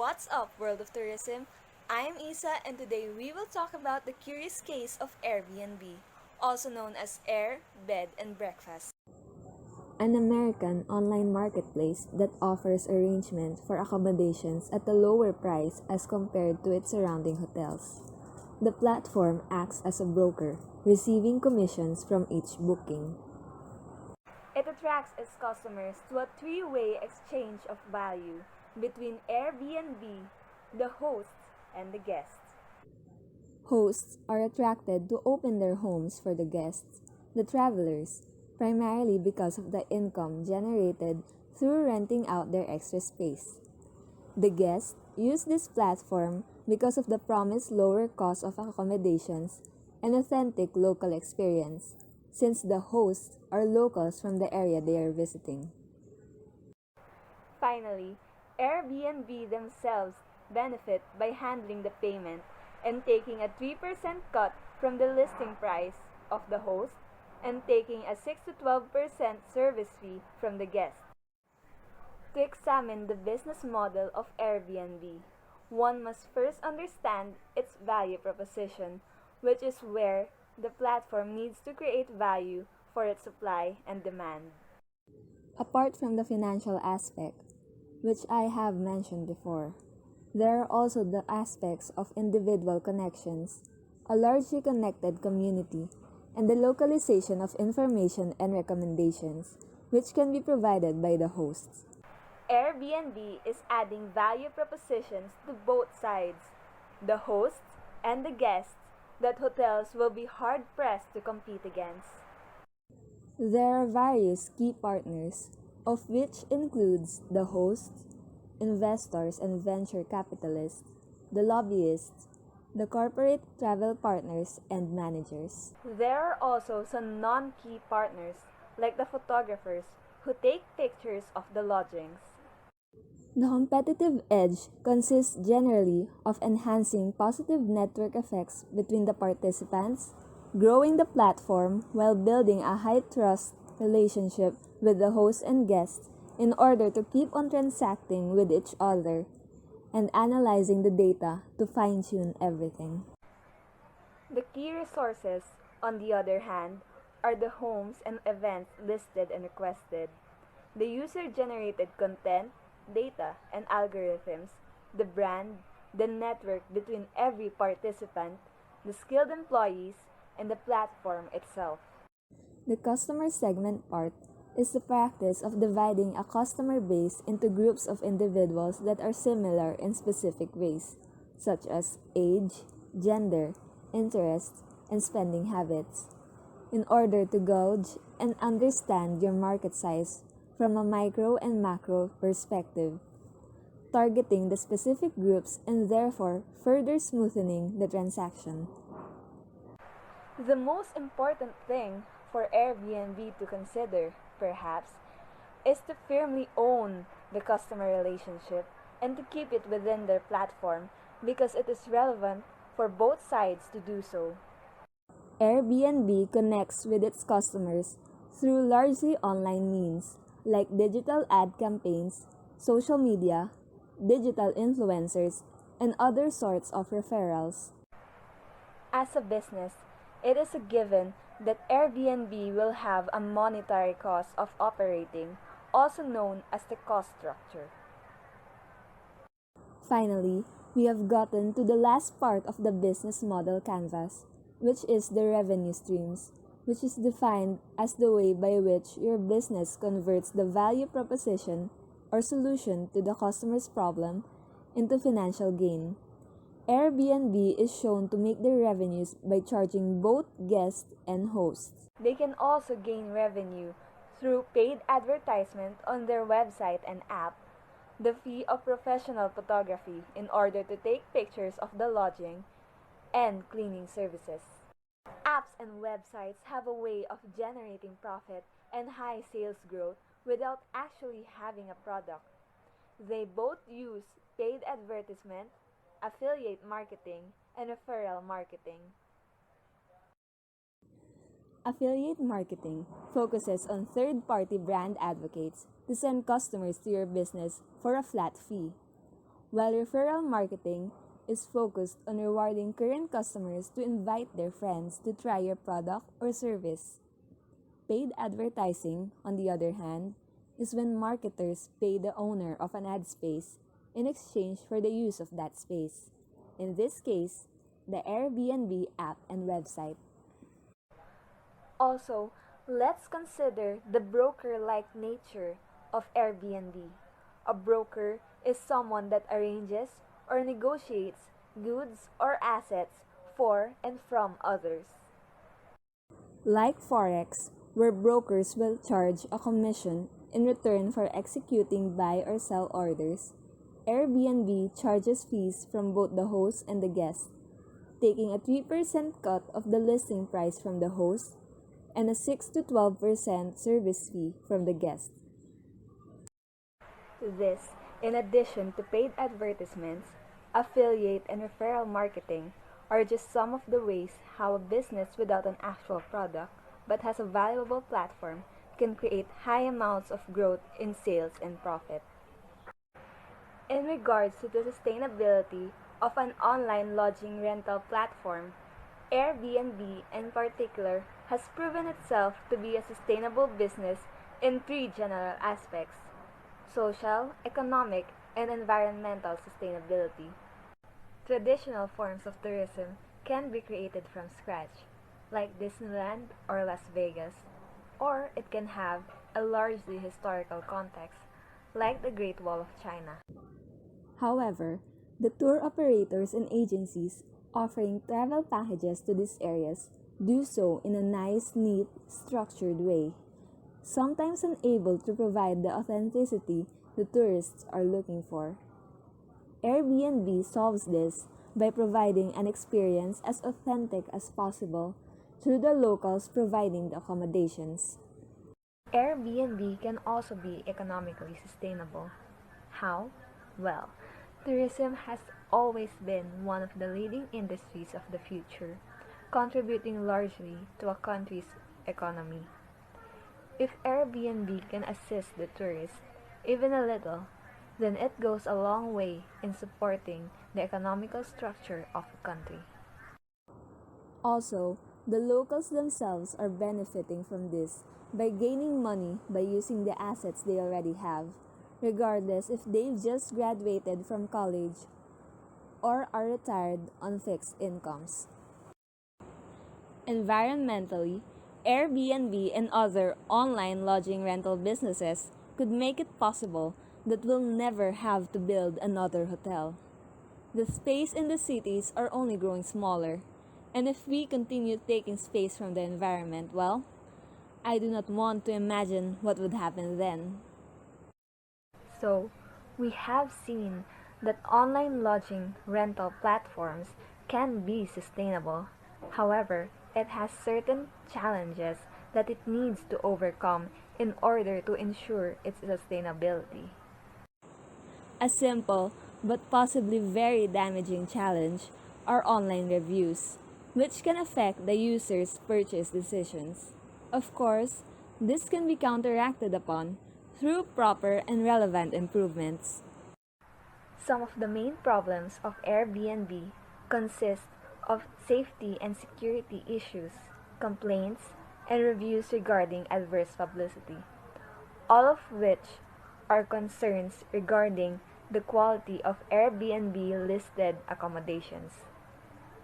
What's up, World of Tourism? I'm Isa, and today we will talk about the curious case of Airbnb, also known as Air, Bed, and Breakfast. An American online marketplace that offers arrangement for accommodations at a lower price as compared to its surrounding hotels. The platform acts as a broker, receiving commissions from each booking. It attracts its customers to a three-way exchange of value between Airbnb, the hosts, and the guests. Hosts are attracted to open their homes for the guests, the travelers, primarily because of the income generated through renting out their extra space. The guests use this platform because of the promised lower cost of accommodations and authentic local experience, since the hosts are locals from the area they are visiting. Finally, Airbnb themselves benefit by handling the payment and taking a 3% cut from the listing price of the host and taking a 6 to 12% service fee from the guest. To examine the business model of Airbnb, one must first understand its value proposition, which is where the platform needs to create value for its supply and demand. Apart from the financial aspect, which I have mentioned before, there are also the aspects of individual connections, a largely connected community, and the localization of information and recommendations, which can be provided by the hosts. Airbnb is adding value propositions to both sides, the hosts and the guests, that hotels will be hard pressed to compete against. There are various key partners, of which includes the hosts, investors and venture capitalists, the lobbyists, the corporate travel partners and managers. There are also some non-key partners, like the photographers who take pictures of the lodgings. The competitive edge consists generally of enhancing positive network effects between the participants, growing the platform while building a high trust relationship with the host and guests in order to keep on transacting with each other, and analyzing the data to fine-tune everything. The key resources, on the other hand, are the homes and events listed and requested, the user-generated content, data, and algorithms, the brand, the network between every participant, the skilled employees, and the platform itself. The customer segment part is the practice of dividing a customer base into groups of individuals that are similar in specific ways, such as age, gender, interests, and spending habits, in order to gauge and understand your market size from a micro and macro perspective, targeting the specific groups and therefore further smoothing the transaction. The most important thing for Airbnb to consider, perhaps, is to firmly own the customer relationship and to keep it within their platform because it is relevant for both sides to do so. Airbnb connects with its customers through largely online means like digital ad campaigns, social media, digital influencers, and other sorts of referrals. As a business, it is a given that Airbnb will have a monetary cost of operating, also known as the cost structure. Finally, we have gotten to the last part of the business model canvas, which is the revenue streams, which is defined as the way by which your business converts the value proposition or solution to the customer's problem into financial gain. Airbnb is shown to make their revenues by charging both guests and hosts. They can also gain revenue through paid advertisement on their website and app, the fee of professional photography in order to take pictures of the lodging, and cleaning services. Apps and websites have a way of generating profit and high sales growth without actually having a product. They both use paid advertisement, affiliate marketing, and referral marketing. Affiliate marketing focuses on third-party brand advocates to send customers to your business for a flat fee, while referral marketing is focused on rewarding current customers to invite their friends to try your product or service. Paid advertising, on the other hand, is when marketers pay the owner of an ad space in exchange for the use of that space. In this case, the Airbnb app and website. Also, let's consider the broker-like nature of Airbnb. A broker is someone that arranges or negotiates goods or assets for and from others. Like Forex, where brokers will charge a commission in return for executing buy or sell orders, Airbnb charges fees from both the host and the guest, taking a 3% cut of the listing price from the host and a 6 to 12% service fee from the guest. This, in addition to paid advertisements, affiliate and referral marketing, are just some of the ways how a business without an actual product but has a valuable platform can create high amounts of growth in sales and profit. In regards to the sustainability of an online lodging rental platform, Airbnb in particular has proven itself to be a sustainable business in three general aspects: social, economic, and environmental sustainability. Traditional forms of tourism can be created from scratch, like Disneyland or Las Vegas, or it can have a largely historical context, like the Great Wall of China. However, the tour operators and agencies offering travel packages to these areas do so in a nice, neat, structured way, sometimes unable to provide the authenticity the tourists are looking for. Airbnb solves this by providing an experience as authentic as possible through the locals providing the accommodations. Airbnb can also be economically sustainable. How? Well, tourism has always been one of the leading industries of the future, contributing largely to a country's economy. If Airbnb can assist the tourist, even a little, then it goes a long way in supporting the economical structure of a country. Also, the locals themselves are benefiting from this by gaining money by using the assets they already have, regardless if they've just graduated from college or are retired on fixed incomes. Environmentally, Airbnb and other online lodging rental businesses could make it possible that we'll never have to build another hotel. The space in the cities are only growing smaller, and if we continue taking space from the environment, well, I do not want to imagine what would happen then. So, we have seen that online lodging rental platforms can be sustainable. However, it has certain challenges that it needs to overcome in order to ensure its sustainability. A simple but possibly very damaging challenge are online reviews, which can affect the user's purchase decisions. Of course, this can be counteracted upon through proper and relevant improvements. Some of the main problems of Airbnb consist of safety and security issues, complaints, and reviews regarding adverse publicity, all of which are concerns regarding the quality of Airbnb listed accommodations.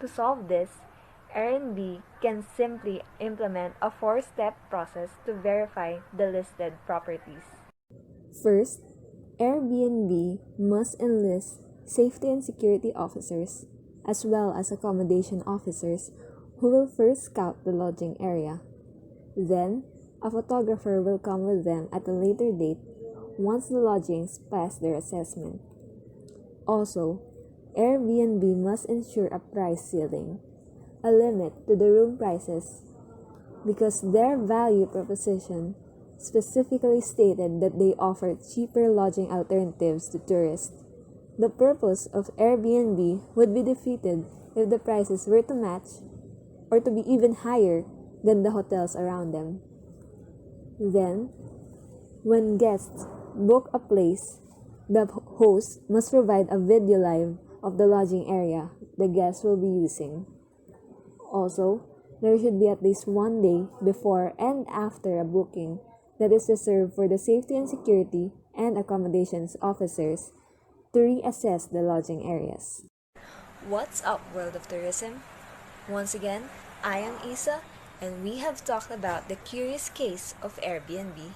To solve this, Airbnb can simply implement a four-step process to verify the listed properties. First, Airbnb must enlist safety and security officers as well as accommodation officers who will first scout the lodging area. Then, a photographer will come with them at a later date once the lodgings pass their assessment. Also, Airbnb must ensure a price ceiling, a limit to the room prices, because their value proposition specifically stated that they offer cheaper lodging alternatives to tourists. The purpose of Airbnb would be defeated if the prices were to match or to be even higher than the hotels around them. Then, when guests book a place, The host must provide a video live of the lodging area the guests will be using. Also, there should be at least one day before and after a booking that is reserved for the safety and security and accommodations officers to reassess the lodging areas. What's up, World of Tourism? Once again, I am Alyssa, and we have talked about the curious case of Airbnb.